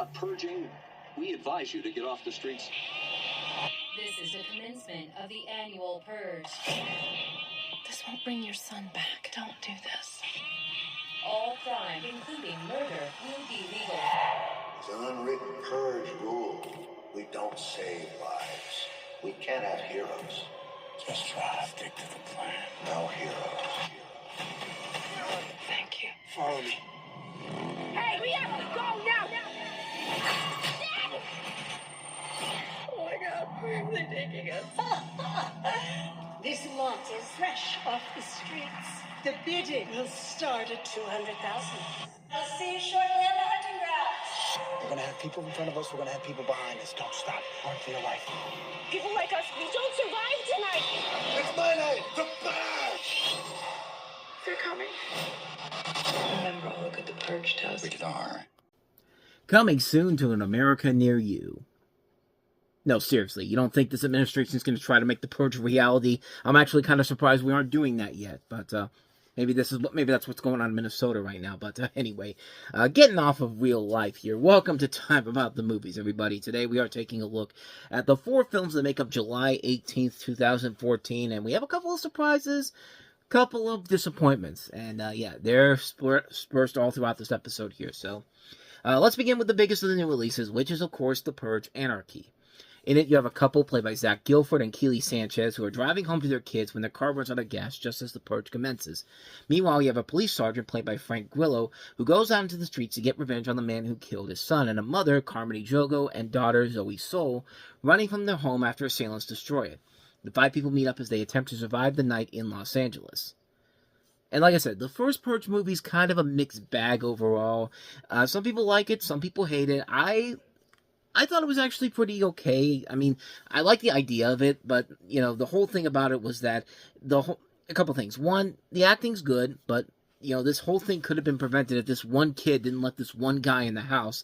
about purging, we advise you to get off the streets. This is the commencement of the annual Purge. This won't bring your son back. Don't do this. All crime, including murder, will be legal. It's an unwritten Purge rule. We don't save lives. We can't have heroes. Just try to stick to the plan. No heroes. Thank you. Follow me. Hey, we have to go now! Oh my God, where are they taking us? This lot is fresh off the streets. The bidding will start at 200,000. I'll see you shortly on the hunting grounds. We're gonna have people in front of us, we're gonna have people behind us. Don't stop. Run for your life. People like us, we don't survive tonight. It's my night! The Purge! They're coming. Remember all the good the Purge does. Rated R. Coming soon to an America near you. No, seriously, you don't think this administration is going to try to make the Purge a reality? I'm actually kind of surprised we aren't doing that yet, but maybe that's what's going on in Minnesota right now. But anyway, getting off of real life here, welcome to Time About the Movies, everybody. Today we are taking a look at the 4 films that make up July 18th, 2014, and we have a couple of surprises, couple of disappointments, and yeah, they're dispersed all throughout this episode here. So let's begin with the biggest of the new releases, which is, of course, The Purge: Anarchy. In it, you have a couple played by Zach Gilford and Keely Sanchez who are driving home to their kids when their car runs out of gas just as the purge commences. Meanwhile, you have a police sergeant played by Frank Grillo who goes out into the streets to get revenge on the man who killed his son, and a mother, Carmody Jogo, and daughter, Zoe Soul, running from their home after assailants destroy it. The 5 people meet up as they attempt to survive the night in Los Angeles. And like I said, the first Purge movie is kind of a mixed bag overall. Some people like it, some people hate it. I thought it was actually pretty okay. I mean, I like the idea of it, but, you know, the whole thing about it was that a couple things. One, the acting's good, but, you know, this whole thing could have been prevented if this one kid didn't let this one guy in the house.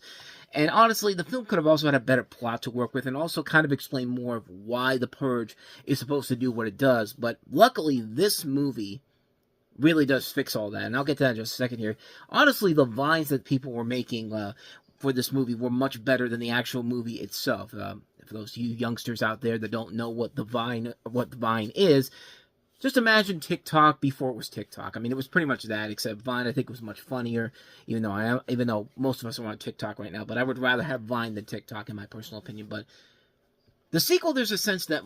And honestly, the film could have also had a better plot to work with and also kind of explain more of why the Purge is supposed to do what it does. But luckily, this movie really does fix all that, and I'll get to that in just a second here. Honestly, the vines that people were making for this movie were much better than the actual movie itself. For those of you youngsters out there that don't know what the Vine is, just imagine TikTok before it was TikTok. I mean, it was pretty much that, except Vine I think was much funnier. Even though most of us are on TikTok right now, but I would rather have Vine than TikTok in my personal opinion. But the sequel, there's a sense that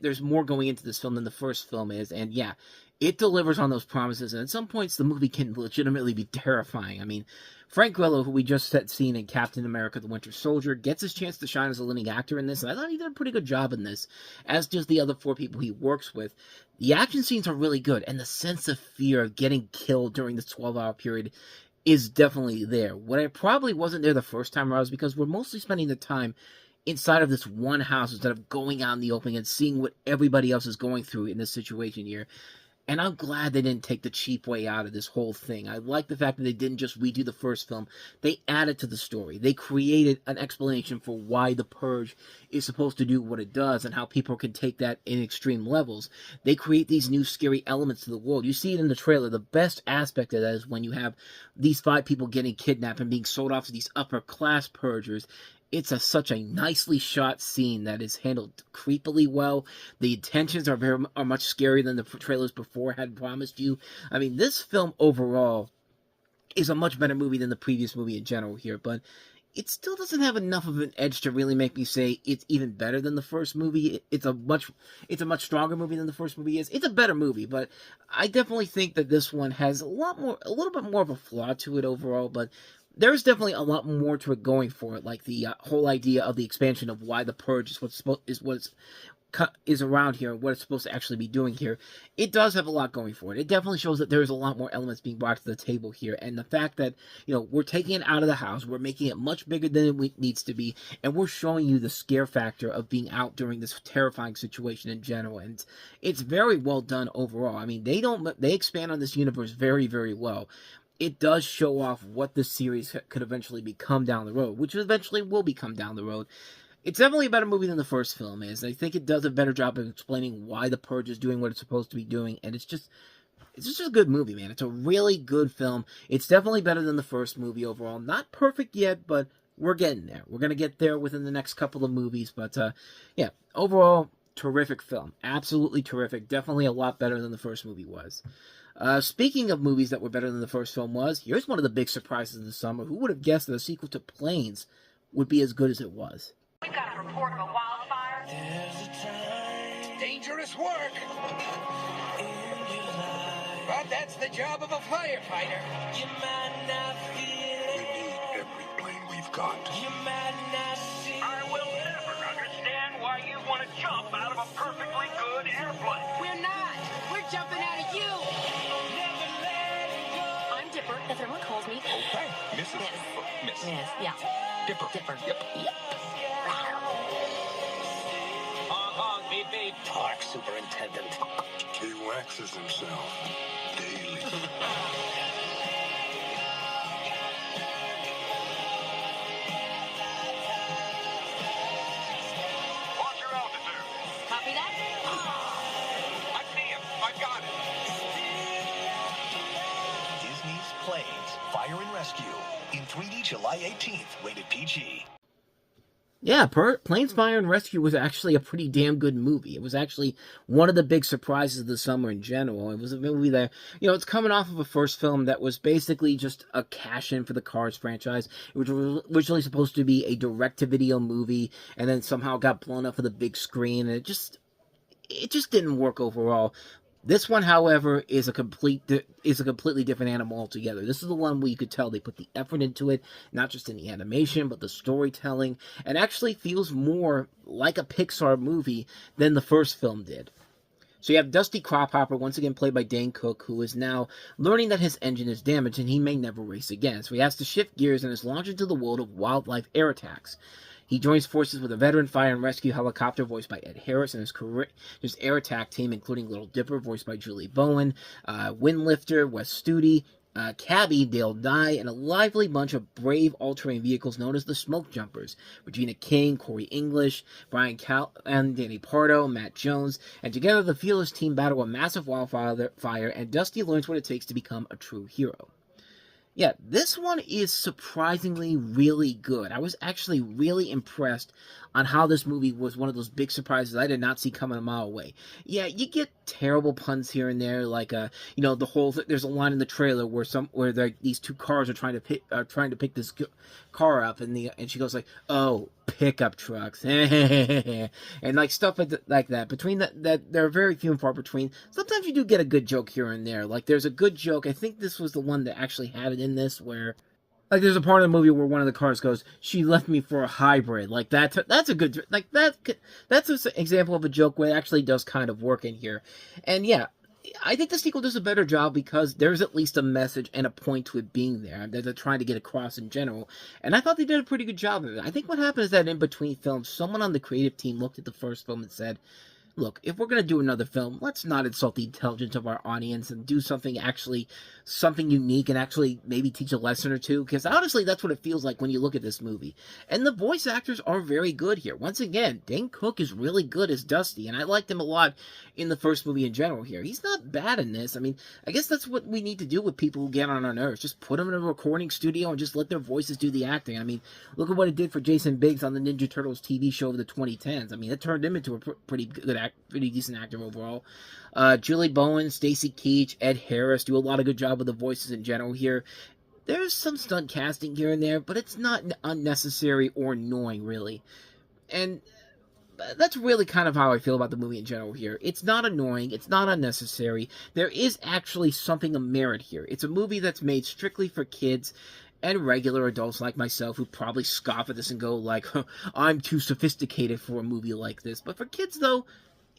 there's more going into this film than the first film is, and yeah, it delivers on those promises, and at some points the movie can legitimately be terrifying. I mean, Frank Grillo, who we just seen in Captain America: The Winter Soldier, gets his chance to shine as a leading actor in this, and I thought he did a pretty good job in this, as does the other 4 people he works with. The action scenes are really good, and the sense of fear of getting killed during this 12-hour period is definitely there. What I probably wasn't there the first time around is because we're mostly spending the time inside of this one house instead of going out in the open and seeing what everybody else is going through in this situation here. And I'm glad they didn't take the cheap way out of this whole thing. I like the fact that they didn't just redo the first film. They added to the story. They created an explanation for why the Purge is supposed to do what it does and how people can take that in extreme levels. They create these new scary elements to the world. You see it in the trailer. The best aspect of that is when you have these 5 people getting kidnapped and being sold off to these upper-class purgers. It's such a nicely shot scene that is handled creepily well. The intentions are much scarier than the trailers before had promised you. I mean, this film overall is a much better movie than the previous movie in general here, but it still doesn't have enough of an edge to really make me say it's even better than the first movie. It's a much stronger movie than the first movie is. It's a better movie, but I definitely think that this one has a little bit more of a flaw to it overall, but there's definitely a lot more to it going for it, like the whole idea of the expansion of why the Purge is around here and what it's supposed to actually be doing here. It does have a lot going for it. It definitely shows that there's a lot more elements being brought to the table here, and the fact that, you know, we're taking it out of the house, we're making it much bigger than it needs to be, and we're showing you the scare factor of being out during this terrifying situation in general, and it's very well done overall. I mean, they expand on this universe very, very well. It does show off what the series could eventually become down the road, which eventually will become down the road. It's definitely a better movie than the first film is. I think it does a better job of explaining why the Purge is doing what it's supposed to be doing, and it's just a good movie, man. It's a really good film. It's definitely better than the first movie overall. Not perfect yet, but we're getting there. We're going to get there within the next couple of movies. But, yeah, overall, terrific film. Absolutely terrific. Definitely a lot better than the first movie was. Speaking of movies that were better than the first film was, here's one of the big surprises of the summer. Who would have guessed that a sequel to Planes would be as good as it was? We've got a report of a wildfire. Dangerous work. But that's the job of a firefighter. You might not feel We need every plane we've got. You might not see I will never understand why you want to jump out of a perfectly good airplane. We're not. We're jumping out of you. Never let it go. I'm Dipper, as everyone calls me. Okay, Mrs. Miss. Miss. Miss, yeah. Dipper. Dipper. Yep. Honk, honk, beep, beep. Park superintendent. He waxes himself daily. Watch your altitude. Copy that? I see him. I got it. Disney's Planes, Fire and Rescue. In 3D July 18th, rated PG. Yeah, Planes, Fire, and Rescue was actually a pretty damn good movie. It was actually one of the big surprises of the summer in general. It was a movie that, it's coming off of a first film that was basically just a cash-in for the Cars franchise. It was originally supposed to be a direct-to-video movie, and then somehow got blown up for the big screen, and it just didn't work overall. This one, however, is a completely different animal altogether. This is the one where you could tell they put the effort into it, not just in the animation, but the storytelling, and actually feels more like a Pixar movie than the first film did. So you have Dusty Crophopper, once again played by Dane Cook, who is now learning that his engine is damaged and he may never race again. So he has to shift gears and is launched into the world of wildlife air attacks. He joins forces with a veteran fire and rescue helicopter voiced by Ed Harris and his air attack team, including Little Dipper, voiced by Julie Bowen, Windlifter, Wes Studi, Cabby, Dale Dye, and a lively bunch of brave all-terrain vehicles known as the Smoke Jumpers. Regina King, Corey English, Brian Cal, and Danny Pardo, Matt Jones, and together the fearless team battle a massive wildfire, and Dusty learns what it takes to become a true hero. Yeah, this one is surprisingly really good. I was actually really impressed on how this movie was one of those big surprises I did not see coming a mile away. Yeah, you get terrible puns here and there, like the whole there's a line in the trailer where these two cars are trying to pick this car up, and she goes like, "Oh, pickup trucks," and like stuff like that. Between that there are very few and far between. Sometimes you do get a good joke here and there. Like there's a good joke. I think this was the one that actually had it in this where. Like, there's a part of the movie where one of the cars goes, "She left me for a hybrid." Like, that's a good, like, that's an example of a joke where it actually does kind of work in here. And, yeah, I think the sequel does a better job because there's at least a message and a point to it being there that they're trying to get across in general. And I thought they did a pretty good job of it. I think what happened is that in between films, someone on the creative team looked at the first film and said, "Look, if we're going to do another film, let's not insult the intelligence of our audience and do something unique and actually maybe teach a lesson or two." Because honestly, that's what it feels like when you look at this movie. And the voice actors are very good here. Once again, Dane Cook is really good as Dusty, and I liked him a lot in the first movie in general here. He's not bad in this. I mean, I guess that's what we need to do with people who get on our nerves. Just put them in a recording studio and just let their voices do the acting. I mean, look at what it did for Jason Biggs on the Ninja Turtles TV show of the 2010s. I mean, it turned him into a pretty decent actor overall. Julie Bowen, Stacy Keach, Ed Harris do a lot of good job with the voices in general here. There's some stunt casting here and there, but it's not unnecessary or annoying, really. And that's really kind of how I feel about the movie in general here. It's not annoying, it's not unnecessary. There is actually something of merit here. It's a movie that's made strictly for kids and regular adults like myself who probably scoff at this and go like, "I'm too sophisticated for a movie like this." But for kids, though,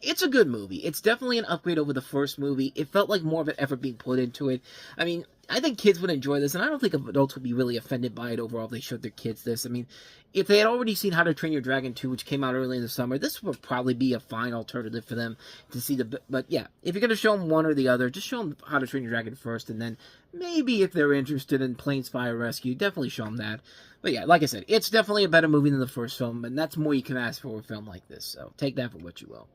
it's a good movie. It's definitely an upgrade over the first movie. It felt like more of an effort being put into it. I mean, I think kids would enjoy this, and I don't think adults would be really offended by it overall if they showed their kids this. I mean, if they had already seen How to Train Your Dragon 2, which came out early in the summer, this would probably be a fine alternative for them to see But yeah, if you're going to show them one or the other, just show them How to Train Your Dragon first, and then maybe if they're interested in Planes, Fire, Rescue, definitely show them that. But yeah, like I said, it's definitely a better movie than the first film, and that's more you can ask for a film like this, so take that for what you will.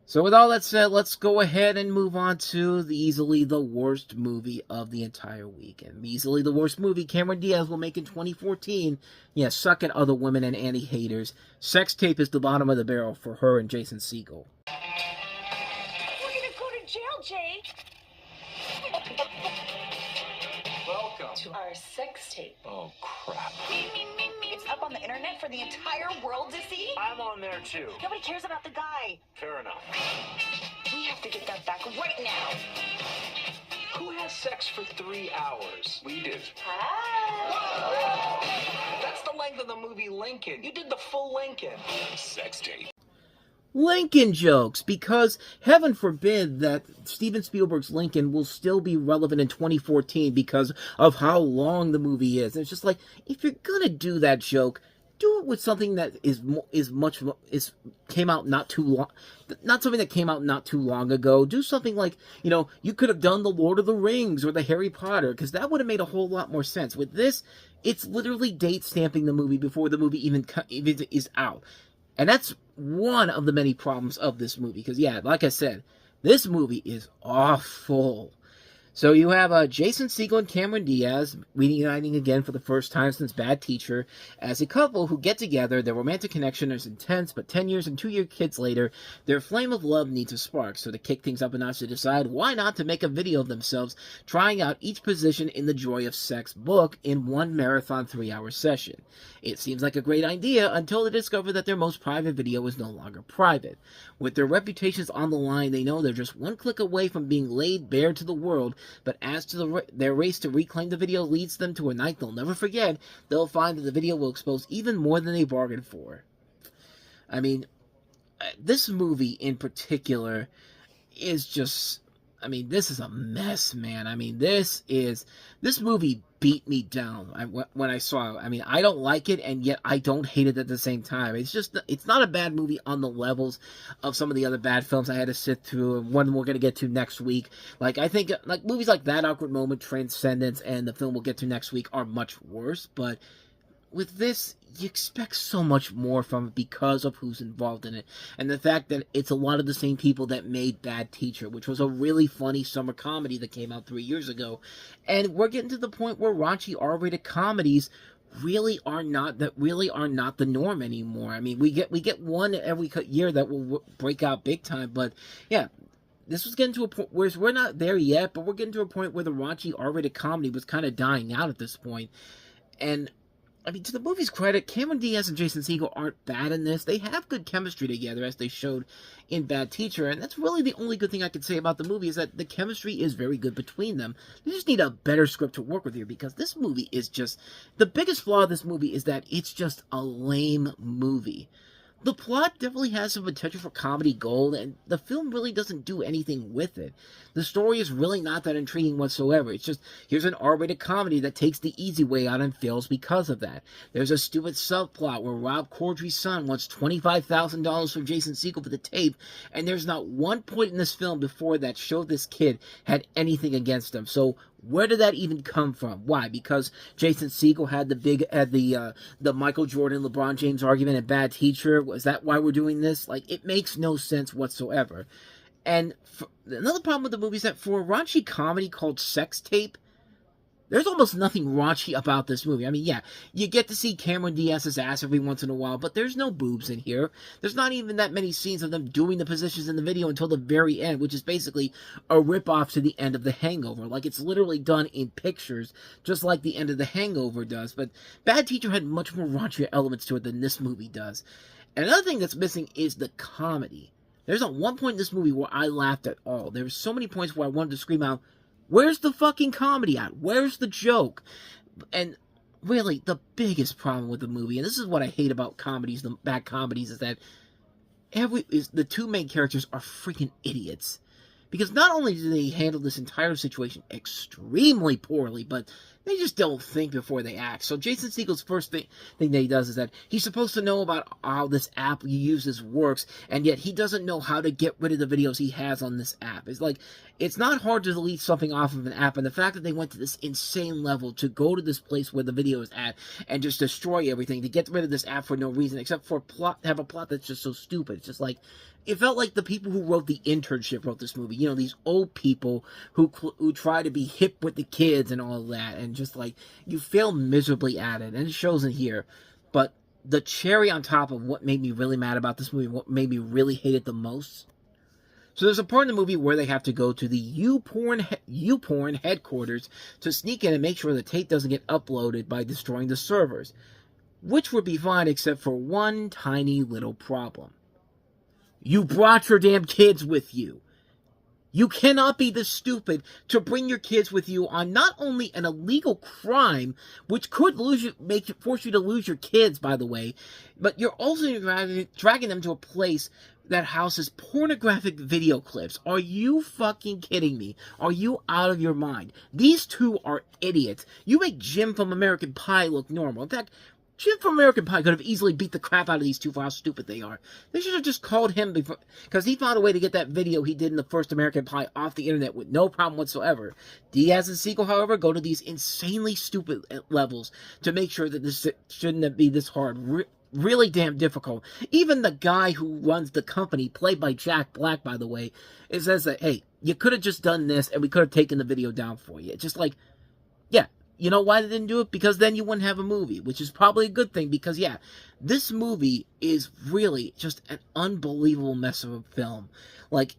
So with all that said, let's go ahead and move on to easily the worst movie of the entire week. And easily the worst movie Cameron Diaz will make in 2014. Yeah, suck at other women and anti-haters. Sex Tape is the bottom of the barrel for her and Jason Segel. We're gonna go to jail, Jake. Welcome To our sex tape. Oh, crap. It's up on the internet for the entire world to see. I'm on there too. Nobody cares about the guy. Fair enough. We have to get that back right now. Who has sex for 3 hours? We do. That's the length of the movie Lincoln. You did the full Lincoln. Sex tape. Lincoln jokes, because heaven forbid that Steven Spielberg's Lincoln will still be relevant in 2014 because of how long the movie is. And it's just like, if you're gonna do that joke, do it with something that came out not too long, not something that came out not too long ago. Do something like, you could have done the Lord of the Rings or the Harry Potter, because that would have made a whole lot more sense. With this, it's literally date stamping the movie before the movie even is out. And that's one of the many problems of this movie. Because, yeah, like I said, this movie is awful. So you have Jason Segel and Cameron Diaz reuniting again for the first time since Bad Teacher as a couple who get together. Their romantic connection is intense, but 10 years and 2-year kids later, their flame of love needs a spark. So to kick things up a notch, they decide why not to make a video of themselves trying out each position in the Joy of Sex book in one marathon 3-hour session. It seems like a great idea until they discover that their most private video is no longer private. With their reputations on the line, they know they're just one click away from being laid bare to the world. But as to their race to reclaim the video leads them to a night they'll never forget, they'll find that the video will expose even more than they bargained for. I mean, this movie in particular is just, this is a mess, man. This movie beat me down when I saw it. I don't like it, and yet I don't hate it at the same time. It's not a bad movie on the levels of some of the other bad films I had to sit through, and one we're going to get to next week. I think movies like That Awkward Moment, Transcendence, and the film we'll get to next week are much worse, but with this, you expect so much more from it because of who's involved in it. And the fact that it's a lot of the same people that made Bad Teacher, which was a really funny summer comedy that came out 3 years ago. And we're getting to the point where raunchy R-rated comedies really are not the norm anymore. We get one every year that will break out big time, but yeah, this was getting to a point where we're not there yet, but we're getting to a point where the raunchy R-rated comedy was kind of dying out at this point. And to the movie's credit, Cameron Diaz and Jason Segel aren't bad in this. They have good chemistry together, as they showed in Bad Teacher, and that's really the only good thing I can say about the movie, is that the chemistry is very good between them. They just need a better script to work with here, because this movie is just... The biggest flaw of this movie is that it's just a lame movie. The plot definitely has some potential for comedy gold, and the film really doesn't do anything with it. The story is really not that intriguing whatsoever. It's just, here's an R-rated comedy that takes the easy way out and fails because of that. There's a stupid subplot where Rob Corddry's son wants $25,000 from Jason Segel for the tape, and there's not one point in this film before that showed this kid had anything against him. So where did that even come from? Why? Because Jason Segel had the Michael Jordan, LeBron James argument in Bad Teacher? Was that why we're doing this? It makes no sense whatsoever. And another problem with the movie is that for a raunchy comedy called Sex Tape, there's almost nothing raunchy about this movie. Yeah, you get to see Cameron Diaz's ass every once in a while, but there's no boobs in here. There's not even that many scenes of them doing the positions in the video until the very end, which is basically a rip-off to the end of The Hangover. It's literally done in pictures, just like the end of The Hangover does. But Bad Teacher had much more raunchier elements to it than this movie does. And another thing that's missing is the comedy. There's not one point in this movie where I laughed at all. There were so many points where I wanted to scream out, where's the fucking comedy at? Where's the joke? And really, the biggest problem with the movie, and this is what I hate about comedies, the bad comedies, is that the two main characters are freaking idiots. Because not only do they handle this entire situation extremely poorly, but They just don't think before they act. So Jason Segel's first thing that he does is that he's supposed to know about how this app he uses works, and yet he doesn't know how to get rid of the videos he has on this app. It's like, it's not hard to delete something off of an app, and the fact that they went to this insane level to go to this place where the video is at and just destroy everything to get rid of this app for no reason except for have a plot that's just so stupid. It's just like, it felt like the people who wrote The Internship wrote this movie. You know, these old people who try to be hip with the kids and all that, and just like, you fail miserably at it, and it shows in here. But the cherry on top of what made me really mad about this movie, what made me really hate it the most. So there's a part in the movie where they have to go to the YouPorn headquarters to sneak in and make sure the tape doesn't get uploaded by destroying the servers, which would be fine except for one tiny little problem. You brought your damn kids with you. You cannot be this stupid to bring your kids with you on not only an illegal crime, which could force you to lose your kids, by the way, but you're also dragging them to a place that houses pornographic video clips. Are you fucking kidding me? Are you out of your mind? These two are idiots. You make Jim from American Pie look normal. In fact, Jim from American Pie could have easily beat the crap out of these two for how stupid they are. They should have just called him before, because he found a way to get that video he did in the first American Pie off the internet with no problem whatsoever. Diaz and Siegel, however, go to these insanely stupid levels to make sure that this shouldn't be this hard. Really damn difficult. Even the guy who runs the company, played by Jack Black, by the way, it says that, hey, you could have just done this and we could have taken the video down for you. It's just like, yeah. You know why they didn't do it? Because then you wouldn't have a movie, which is probably a good thing, because, yeah, this movie is really just an unbelievable mess of a film. Like,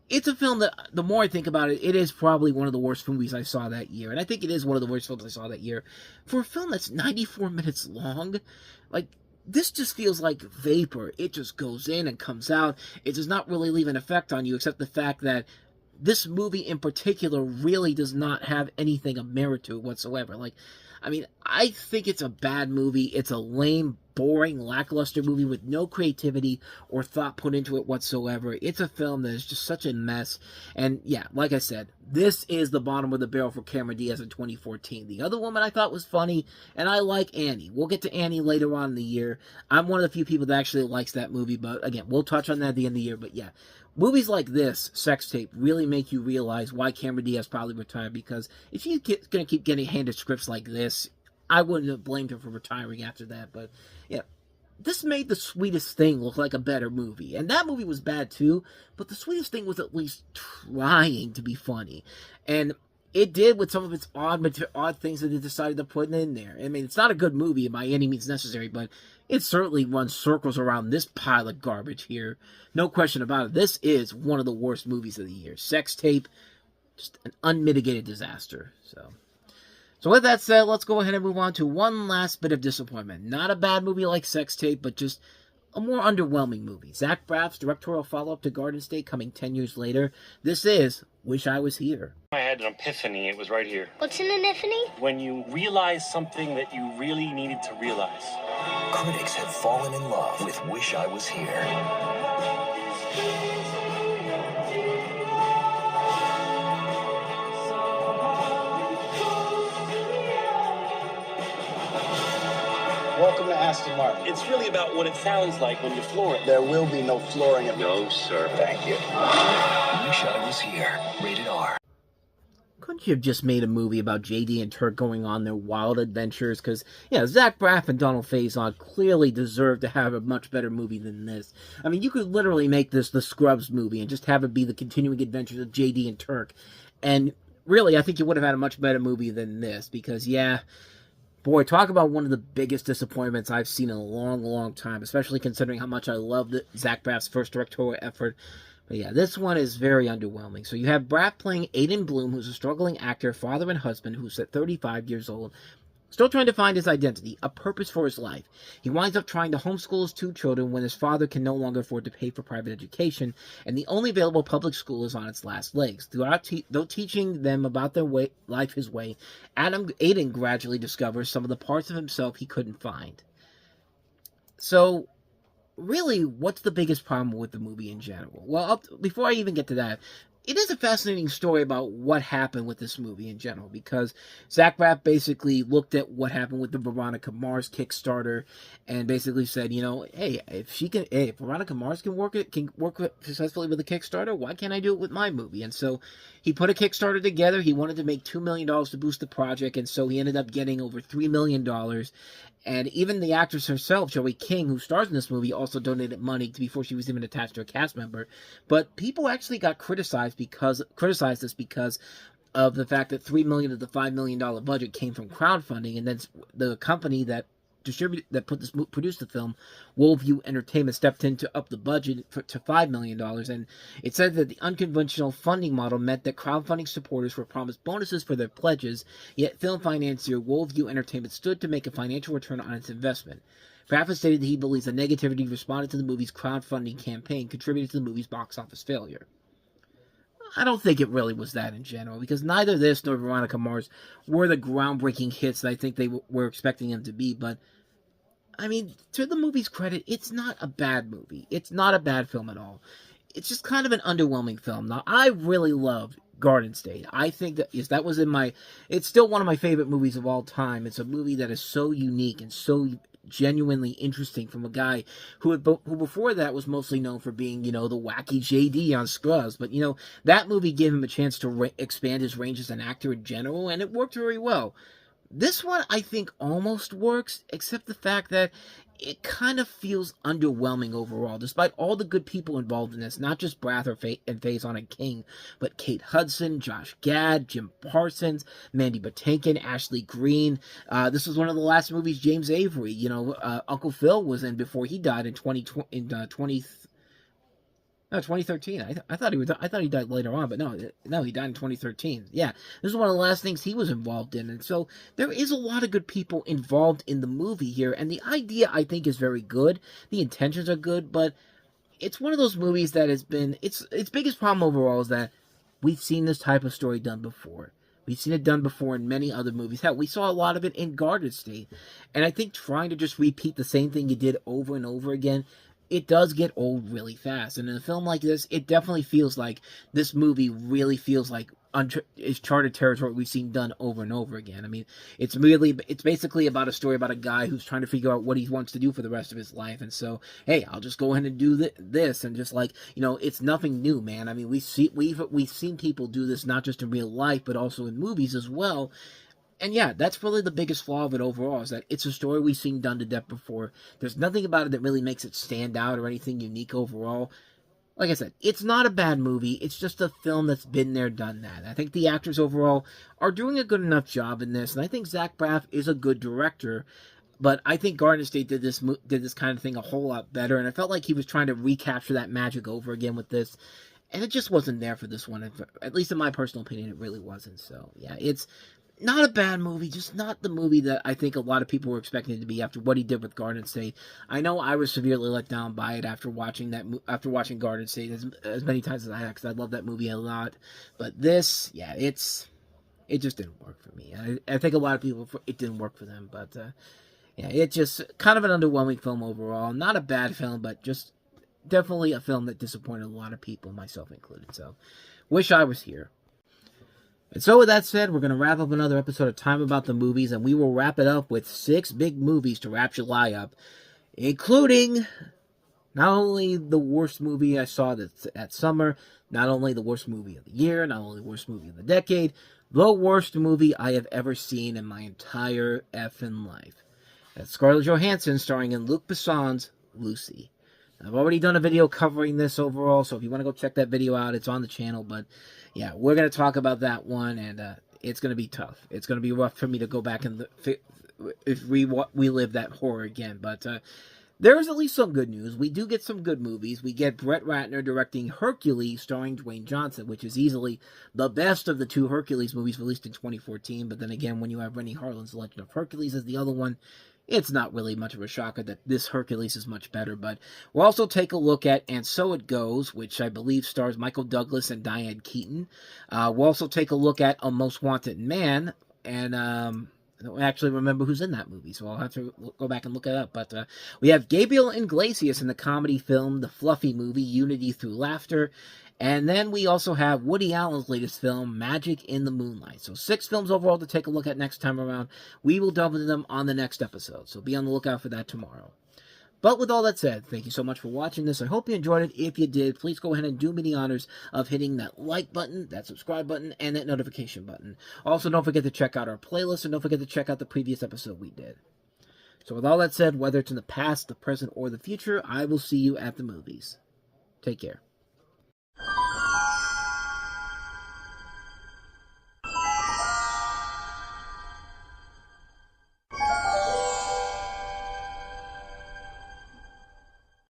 it's a film that, the more I think about it, it is probably one of the worst movies I saw that year, and I think it is one of the worst films I saw that year. For a film that's 94 minutes long, like, this just feels like vapor. It just goes in and comes out. It does not really leave an effect on you, except the fact that this movie in particular really does not have anything of merit to it whatsoever. Like, I mean, I think it's a bad movie. It's a lame, boring, lackluster movie with no creativity or thought put into it whatsoever. It's a film that is just such a mess. And yeah, like I said, this is the bottom of the barrel for Cameron Diaz in 2014. The other woman I thought was funny, and I like Annie. We'll get to Annie later on in the year. I'm one of the few people that actually likes that movie, but again, we'll touch on that at the end of the year. But yeah, movies like this, Sex Tape, really make you realize why Cameron Diaz probably retired, because if he's going to keep getting handed scripts like this, I wouldn't have blamed him for retiring after that. But yeah, this made The Sweetest Thing look like a better movie. And that movie was bad too, but The Sweetest Thing was at least trying to be funny. And it did with some of its odd things that it decided to put in there. I mean, it's not a good movie by any means necessary, but it certainly runs circles around this pile of garbage here. No question about it. This is one of the worst movies of the year. Sex Tape, just an unmitigated disaster. So with that said, let's go ahead and move on to one last bit of disappointment. Not a bad movie like Sex Tape, but just a more underwhelming movie. Zach Braff's directorial follow-up to Garden State coming 10 years later. This is Wish I Was Here. I had an epiphany. It was right here. What's an epiphany? When you realize something that you really needed to realize. Critics have fallen in love with Wish I Was Here. Welcome to Aston Martin. It's really about what it sounds like when you floor it. There will be no flooring of No, sir. Thank you. Wish I Was Here. Rated R. Couldn't you have just made a movie about JD and Turk going on their wild adventures? Because, yeah, Zach Braff and Donald Faison clearly deserve to have a much better movie than this. I mean, you could literally make this the Scrubs movie and just have it be the continuing adventures of JD and Turk. And really, I think you would have had a much better movie than this. Because, yeah, boy, talk about one of the biggest disappointments I've seen in a long, long time. Especially considering how much I loved Zach Braff's first directorial effort. But yeah, this one is very underwhelming. So you have Braff playing Aiden Bloom, who's a struggling actor, father and husband, who's at 35 years old, still trying to find his identity, a purpose for his life. He winds up trying to homeschool his two children when his father can no longer afford to pay for private education, and the only available public school is on its last legs. Though teaching them about their life his way, Aiden gradually discovers some of the parts of himself he couldn't find. So really, what's the biggest problem with the movie in general? Well, before I even get to that, it is a fascinating story about what happened with this movie in general, because Zach Braff basically looked at what happened with the Veronica Mars Kickstarter and basically said, hey, if Veronica Mars can work successfully with a Kickstarter, why can't I do it with my movie? And so he put a Kickstarter together. He wanted to make $2 million to boost the project, and so he ended up getting over $3 million. And even the actress herself, Joey King, who stars in this movie, also donated money before she was even attached to a cast member. But people actually got criticized this because of the fact that $3 million of the $5 million budget came from crowdfunding, and then the company that produced the film, Worldview Entertainment, stepped in to up the budget to $5 million, and it said that the unconventional funding model meant that crowdfunding supporters were promised bonuses for their pledges, yet film financier Worldview Entertainment stood to make a financial return on its investment. Braff stated that he believes the negativity responded to the movie's crowdfunding campaign contributed to the movie's box office failure. I don't think it really was that in general, because neither this nor Veronica Mars were the groundbreaking hits that I think they were expecting them to be, but I mean, to the movie's credit, it's not a bad movie. It's not a bad film at all. It's just kind of an underwhelming film. Now, I really loved Garden State. I think that it's still one of my favorite movies of all time. It's a movie that is so unique and so genuinely interesting from a guy who before that was mostly known for being, the wacky JD on Scrubs. But, that movie gave him a chance to expand his range as an actor in general, and it worked very well. This one, I think, almost works, except the fact that it kind of feels underwhelming overall, despite all the good people involved in this, not just Braff and Faison and King, but Kate Hudson, Josh Gad, Jim Parsons, Mandy Patinkin, Ashley Greene. This was one of the last movies James Avery, Uncle Phil, was in before he died in 2013. I thought he died later on, but no, he died in 2013. Yeah, this is one of the last things he was involved in, and so there is a lot of good people involved in the movie here, and the idea, I think, is very good. The intentions are good, but it's one of those movies that has been its biggest problem overall is that we've seen this type of story done before. We've seen it done before in many other movies. Hell, we saw a lot of it in Garden State, and I think trying to just repeat the same thing you did over and over again, it does get old really fast. And in a film like this, it definitely feels like this movie really feels like it's charted territory we've seen done over and over again. I mean, it's basically about a story about a guy who's trying to figure out what he wants to do for the rest of his life. And so, hey, I'll just go ahead and do this. And just it's nothing new, man. I mean, we've seen people do this not just in real life, but also in movies as well. And yeah, that's really the biggest flaw of it overall, is that it's a story we've seen done to death before. There's nothing about it that really makes it stand out or anything unique overall. Like I said, it's not a bad movie. It's just a film that's been there, done that. I think the actors overall are doing a good enough job in this, and I think Zach Braff is a good director. But I think Garden State did this kind of thing a whole lot better, and I felt like he was trying to recapture that magic over again with this. And it just wasn't there for this one. At least in my personal opinion, it really wasn't. So, yeah, it's not a bad movie, just not the movie that I think a lot of people were expecting it to be after what he did with Garden State. I know I was severely let down by it after watching Garden State as many times as I had, because I love that movie a lot. But this, yeah, it just didn't work for me. I think a lot of people, it didn't work for them. But, yeah, it's just kind of an underwhelming film overall. Not a bad film, but just definitely a film that disappointed a lot of people, myself included. So, wish I was here. And so with that said, we're going to wrap up another episode of Time About the Movies, and we will wrap it up with 6 big movies to wrap July up, including not only the worst movie I saw that summer, not only the worst movie of the year, not only the worst movie of the decade, the worst movie I have ever seen in my entire effing life. That's Scarlett Johansson starring in Luc Besson's Lucy. I've already done a video covering this overall, so if you want to go check that video out, it's on the channel. But yeah, we're going to talk about that one, and it's going to be tough. It's going to be rough for me to go back and relive that horror again. But there is at least some good news. We do get some good movies. We get Brett Ratner directing Hercules, starring Dwayne Johnson, which is easily the best of the 2 Hercules movies released in 2014. But then again, when you have Rennie Harlin's Legend of Hercules as the other one, it's not really much of a shocker that this Hercules is much better. But we'll also take a look at And So It Goes, which I believe stars Michael Douglas and Diane Keaton. We'll also take a look at A Most Wanted Man, and I don't actually remember who's in that movie, so I'll have to go back and look it up. But we have Gabriel Iglesias in the comedy film The Fluffy Movie, Unity Through Laughter. And then we also have Woody Allen's latest film, Magic in the Moonlight. So 6 films overall to take a look at next time around. We will delve into them on the next episode, so be on the lookout for that tomorrow. But with all that said, thank you so much for watching this. I hope you enjoyed it. If you did, please go ahead and do me the honors of hitting that like button, that subscribe button, and that notification button. Also, don't forget to check out our playlist, and don't forget to check out the previous episode we did. So with all that said, whether it's in the past, the present, or the future, I will see you at the movies. Take care.